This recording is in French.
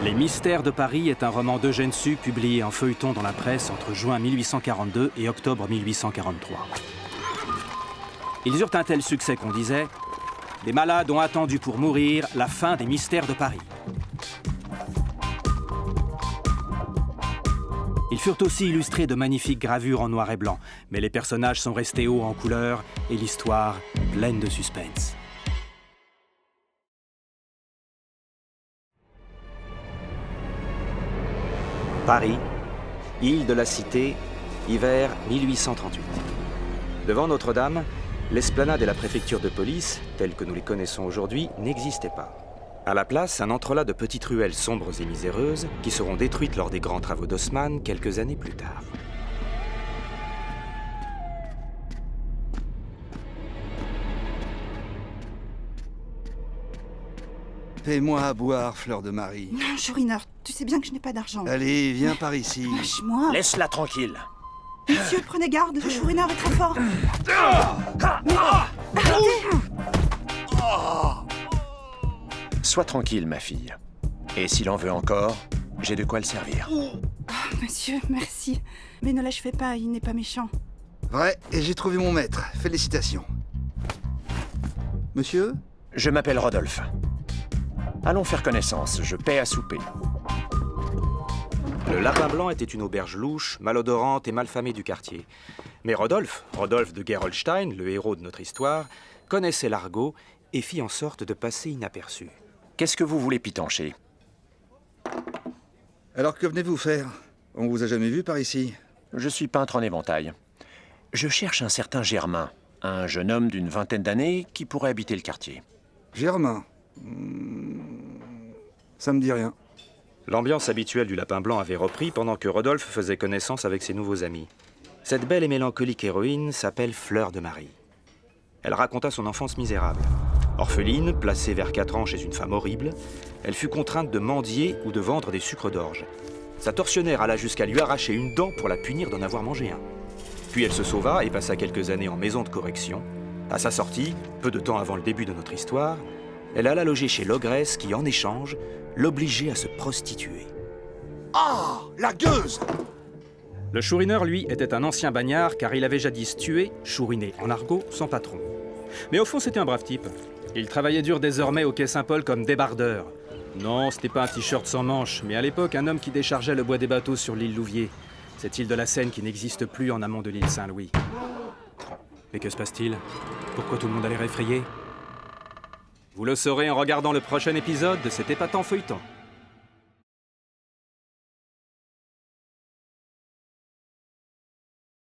Les Mystères de Paris est un roman d'Eugène Sue publié en feuilleton dans la presse entre juin 1842 et octobre 1843. Ils eurent un tel succès qu'on disait « Des malades ont attendu pour mourir la fin des Mystères de Paris ». Ils furent aussi illustrés de magnifiques gravures en noir et blanc, mais les personnages sont restés hauts en couleur et l'histoire pleine de suspense. Paris, île de la Cité, hiver 1838. Devant Notre-Dame, l'esplanade et la préfecture de police, telles que nous les connaissons aujourd'hui, n'existaient pas. À la place, un entrelac de petites ruelles sombres et miséreuses qui seront détruites lors des grands travaux d'Haussmann quelques années plus tard. Fais-moi à boire, Fleur de Marie. Non, Chourineur, tu sais bien que je n'ai pas d'argent. Allez, viens par ici. Lâche-moi. Laisse-la tranquille. Monsieur, prenez garde, le Chourineur est très fort. Mais arrêtez. Sois tranquille, ma fille. Et s'il en veut encore, j'ai de quoi le servir. Monsieur, merci. Mais ne l'achevez pas, il n'est pas méchant. Vrai, et j'ai trouvé mon maître. Félicitations. Monsieur? Je m'appelle Rodolphe. Allons faire connaissance, je paie à souper. Le Lapin Blanc était une auberge louche, malodorante et malfamée du quartier. Mais Rodolphe de Gerolstein, le héros de notre histoire, connaissait l'argot et fit en sorte de passer inaperçu. Qu'est-ce que vous voulez pitancher? Alors que venez-vous faire? On vous a jamais vu par ici. Je suis peintre en éventail. Je cherche un certain Germain, un jeune homme d'une vingtaine d'années qui pourrait habiter le quartier. Germain. Ça me dit rien. L'ambiance habituelle du Lapin Blanc avait repris pendant que Rodolphe faisait connaissance avec ses nouveaux amis. Cette belle et mélancolique héroïne s'appelle Fleur de Marie. Elle raconta son enfance misérable. Orpheline, placée vers 4 ans chez une femme horrible, elle fut contrainte de mendier ou de vendre des sucres d'orge. Sa tortionnaire alla jusqu'à lui arracher une dent pour la punir d'en avoir mangé un. Puis elle se sauva et passa quelques années en maison de correction. À sa sortie, peu de temps avant le début de notre histoire, elle alla loger chez l'ogresse qui, en échange, l'obligeait à se prostituer. Ah, la gueuse! Le Chourineur, lui, était un ancien bagnard car il avait jadis tué, chouriné en argot, son patron. Mais au fond, c'était un brave type. Il travaillait dur désormais au quai Saint-Paul comme débardeur. Non, c'était pas un t-shirt sans manches, mais à l'époque, un homme qui déchargeait le bois des bateaux sur l'île Louviers. Cette île de la Seine qui n'existe plus en amont de l'île Saint-Louis. Mais que se passe-t-il? Pourquoi tout le monde a l'air effrayé? Vous le saurez en regardant le prochain épisode de cet épatant feuilleton.